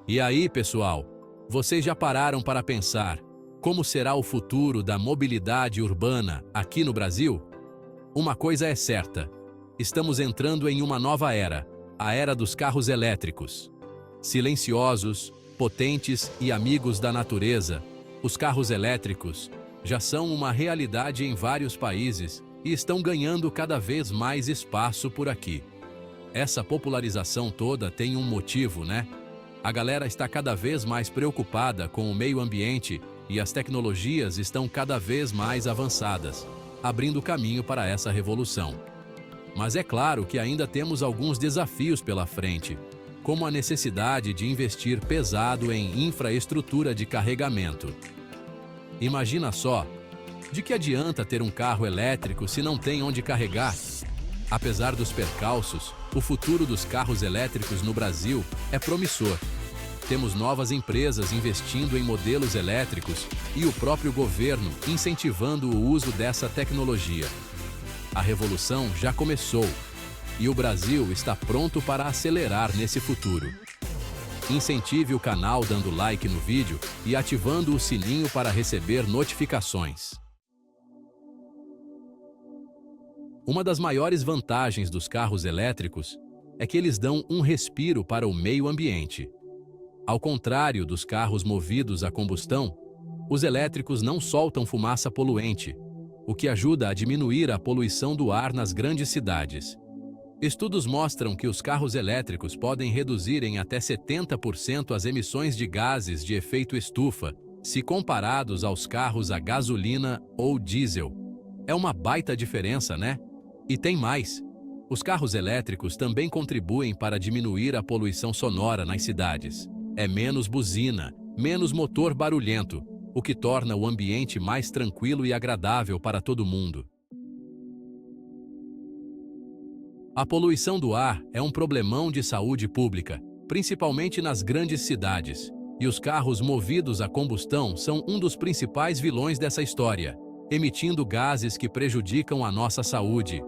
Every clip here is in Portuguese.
E aí, pessoal, vocês já pararam para pensar como será o futuro da mobilidade urbana aqui no Brasil? Uma coisa é certa: estamos entrando em uma nova era, a era dos carros elétricos. Silenciosos, potentes e amigos da natureza, os carros elétricos já são uma realidade em vários países e estão ganhando cada vez mais espaço por aqui. Essa popularização toda tem um motivo, né? A galera está cada vez mais preocupada com o meio ambiente e as tecnologias estão cada vez mais avançadas, abrindo caminho para essa revolução. Mas é claro que ainda temos alguns desafios pela frente, como a necessidade de investir pesado em infraestrutura de carregamento. Imagina só, de que adianta ter um carro elétrico se não tem onde carregar? Apesar dos percalços, o futuro dos carros elétricos no Brasil é promissor. Temos novas empresas investindo em modelos elétricos e o próprio governo incentivando o uso dessa tecnologia. A revolução já começou e o Brasil está pronto para acelerar nesse futuro. Incentive o canal dando like no vídeo e ativando o sininho para receber notificações. Uma das maiores vantagens dos carros elétricos é que eles dão um respiro para o meio ambiente. Ao contrário dos carros movidos a combustão, os elétricos não soltam fumaça poluente, o que ajuda a diminuir a poluição do ar nas grandes cidades. Estudos mostram que os carros elétricos podem reduzir em até 70% as emissões de gases de efeito estufa, se comparados aos carros a gasolina ou diesel. É uma baita diferença, né? E tem mais. Os carros elétricos também contribuem para diminuir a poluição sonora nas cidades. É menos buzina, menos motor barulhento, o que torna o ambiente mais tranquilo e agradável para todo mundo. A poluição do ar é um problemão de saúde pública, principalmente nas grandes cidades, e os carros movidos a combustão são um dos principais vilões dessa história, emitindo gases que prejudicam a nossa saúde.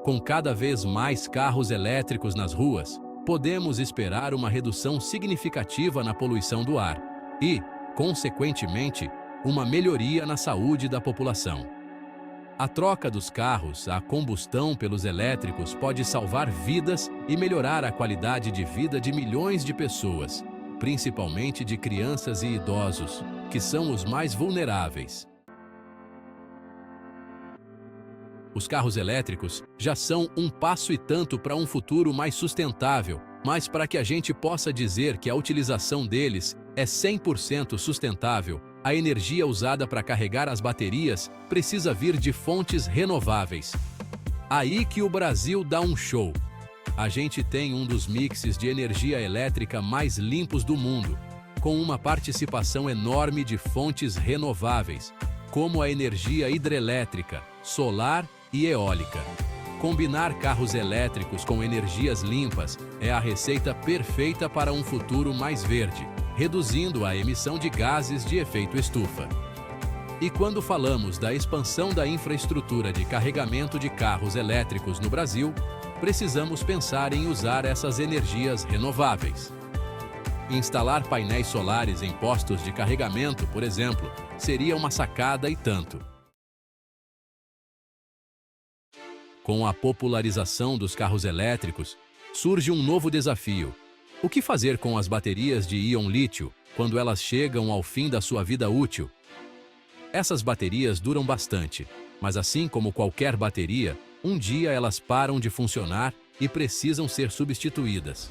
Com cada vez mais carros elétricos nas ruas, podemos esperar uma redução significativa na poluição do ar e, consequentemente, uma melhoria na saúde da população. A troca dos carros a combustão pelos elétricos pode salvar vidas e melhorar a qualidade de vida de milhões de pessoas, principalmente de crianças e idosos, que são os mais vulneráveis. Os carros elétricos já são um passo e tanto para um futuro mais sustentável, mas para que a gente possa dizer que a utilização deles é 100% sustentável, a energia usada para carregar as baterias precisa vir de fontes renováveis. Aí que o Brasil dá um show. A gente tem um dos mixes de energia elétrica mais limpos do mundo, com uma participação enorme de fontes renováveis, como a energia hidrelétrica, solar e eólica. Combinar carros elétricos com energias limpas é a receita perfeita para um futuro mais verde, reduzindo a emissão de gases de efeito estufa. E quando falamos da expansão da infraestrutura de carregamento de carros elétricos no Brasil, precisamos pensar em usar essas energias renováveis. Instalar painéis solares em postos de carregamento, por exemplo, seria uma sacada e tanto. Com a popularização dos carros elétricos, surge um novo desafio. O que fazer com as baterias de íon lítio quando elas chegam ao fim da sua vida útil? Essas baterias duram bastante, mas assim como qualquer bateria, um dia elas param de funcionar e precisam ser substituídas.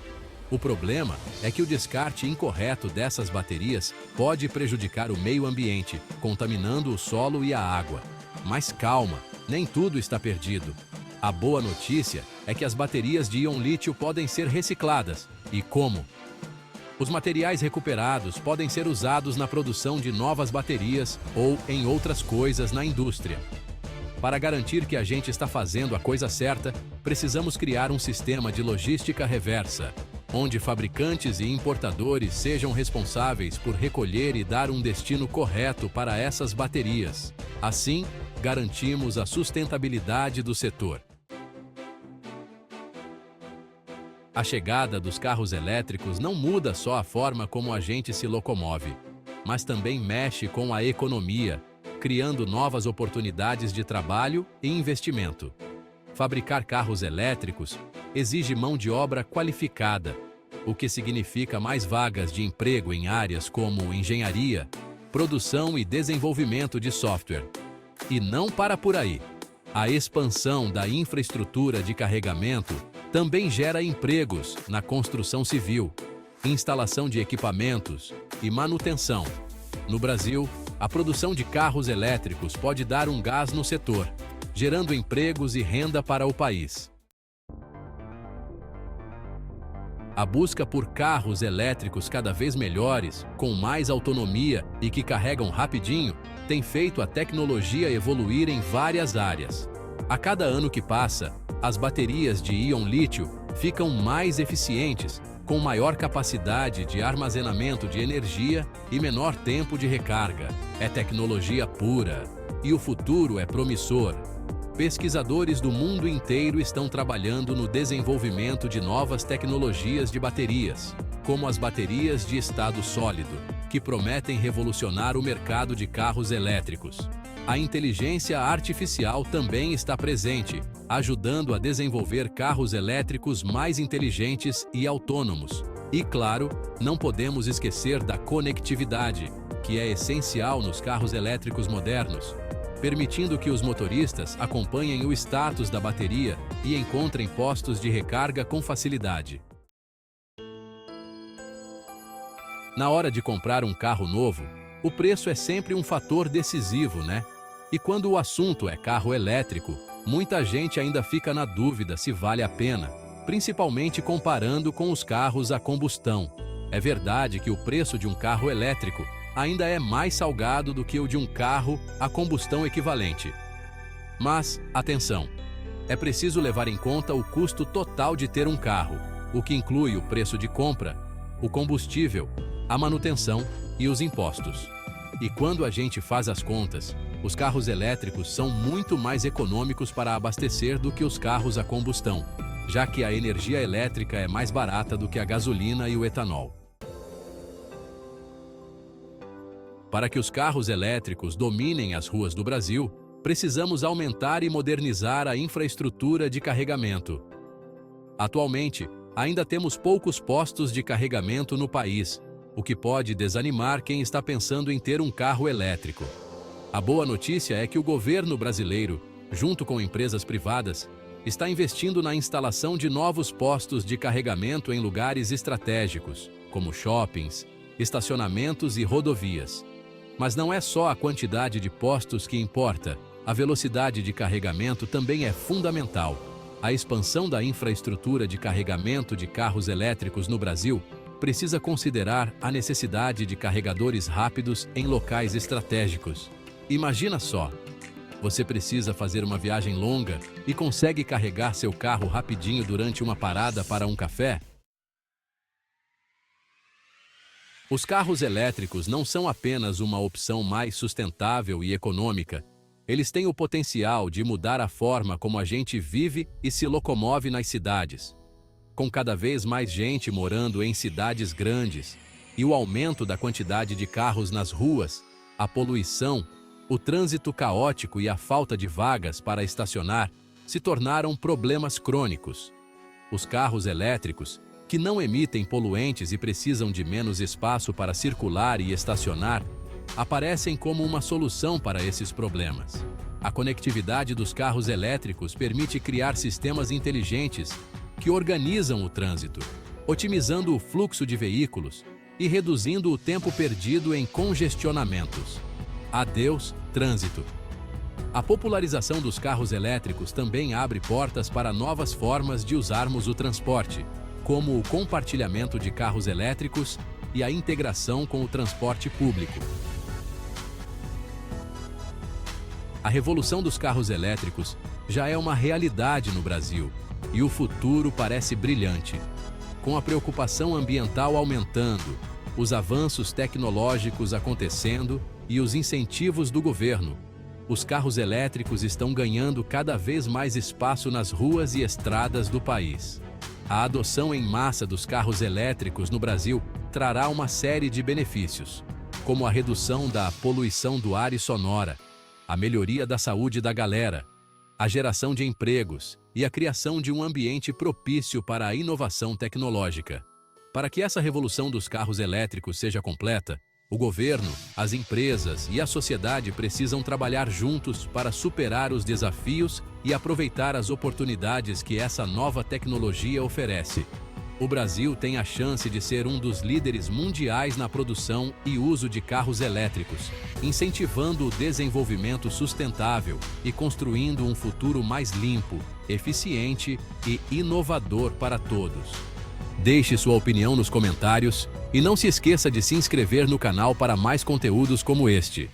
O problema é que o descarte incorreto dessas baterias pode prejudicar o meio ambiente, contaminando o solo e a água. Mas calma, nem tudo está perdido. A boa notícia é que as baterias de íon lítio podem ser recicladas. E como? Os materiais recuperados podem ser usados na produção de novas baterias ou em outras coisas na indústria. Para garantir que a gente está fazendo a coisa certa, precisamos criar um sistema de logística reversa, onde fabricantes e importadores sejam responsáveis por recolher e dar um destino correto para essas baterias. Assim, garantimos a sustentabilidade do setor. A chegada dos carros elétricos não muda só a forma como a gente se locomove, mas também mexe com a economia, criando novas oportunidades de trabalho e investimento. Fabricar carros elétricos exige mão de obra qualificada, o que significa mais vagas de emprego em áreas como engenharia, produção e desenvolvimento de software. E não para por aí. A expansão da infraestrutura de carregamento também gera empregos na construção civil, instalação de equipamentos e manutenção. No Brasil, a produção de carros elétricos pode dar um gás no setor, gerando empregos e renda para o país. A busca por carros elétricos cada vez melhores, com mais autonomia e que carregam rapidinho, tem feito a tecnologia evoluir em várias áreas. A cada ano que passa, as baterias de íon lítio ficam mais eficientes, com maior capacidade de armazenamento de energia e menor tempo de recarga. É tecnologia pura, e o futuro é promissor. Pesquisadores do mundo inteiro estão trabalhando no desenvolvimento de novas tecnologias de baterias, como as baterias de estado sólido, que prometem revolucionar o mercado de carros elétricos. A inteligência artificial também está presente, ajudando a desenvolver carros elétricos mais inteligentes e autônomos. E, claro, não podemos esquecer da conectividade, que é essencial nos carros elétricos modernos, permitindo que os motoristas acompanhem o status da bateria e encontrem postos de recarga com facilidade. Na hora de comprar um carro novo, o preço é sempre um fator decisivo, né? E quando o assunto é carro elétrico, muita gente ainda fica na dúvida se vale a pena, principalmente comparando com os carros a combustão. É verdade que o preço de um carro elétrico ainda é mais salgado do que o de um carro a combustão equivalente. Mas, atenção! É preciso levar em conta o custo total de ter um carro, o que inclui o preço de compra, o combustível, a manutenção e os impostos. E quando a gente faz as contas, os carros elétricos são muito mais econômicos para abastecer do que os carros a combustão, já que a energia elétrica é mais barata do que a gasolina e o etanol. Para que os carros elétricos dominem as ruas do Brasil, precisamos aumentar e modernizar a infraestrutura de carregamento. Atualmente, ainda temos poucos postos de carregamento no país, o que pode desanimar quem está pensando em ter um carro elétrico. A boa notícia é que o governo brasileiro, junto com empresas privadas, está investindo na instalação de novos postos de carregamento em lugares estratégicos, como shoppings, estacionamentos e rodovias. Mas não é só a quantidade de postos que importa, a velocidade de carregamento também é fundamental. A expansão da infraestrutura de carregamento de carros elétricos no Brasil precisa considerar a necessidade de carregadores rápidos em locais estratégicos. Imagina só, você precisa fazer uma viagem longa e consegue carregar seu carro rapidinho durante uma parada para um café? Os carros elétricos não são apenas uma opção mais sustentável e econômica, eles têm o potencial de mudar a forma como a gente vive e se locomove nas cidades. Com cada vez mais gente morando em cidades grandes e o aumento da quantidade de carros nas ruas, a poluição, o trânsito caótico e a falta de vagas para estacionar se tornaram problemas crônicos. Os carros elétricos, que não emitem poluentes e precisam de menos espaço para circular e estacionar, aparecem como uma solução para esses problemas. A conectividade dos carros elétricos permite criar sistemas inteligentes que organizam o trânsito, otimizando o fluxo de veículos e reduzindo o tempo perdido em congestionamentos. Adeus, trânsito! A popularização dos carros elétricos também abre portas para novas formas de usarmos o transporte, como o compartilhamento de carros elétricos e a integração com o transporte público. A revolução dos carros elétricos já é uma realidade no Brasil e o futuro parece brilhante. Com a preocupação ambiental aumentando, os avanços tecnológicos acontecendo e os incentivos do governo, os carros elétricos estão ganhando cada vez mais espaço nas ruas e estradas do país. A adoção em massa dos carros elétricos no Brasil trará uma série de benefícios, como a redução da poluição do ar e sonora, a melhoria da saúde da galera, a geração de empregos e a criação de um ambiente propício para a inovação tecnológica. Para que essa revolução dos carros elétricos seja completa, o governo, as empresas e a sociedade precisam trabalhar juntos para superar os desafios e aproveitar as oportunidades que essa nova tecnologia oferece. O Brasil tem a chance de ser um dos líderes mundiais na produção e uso de carros elétricos, incentivando o desenvolvimento sustentável e construindo um futuro mais limpo, eficiente e inovador para todos. Deixe sua opinião nos comentários e não se esqueça de se inscrever no canal para mais conteúdos como este.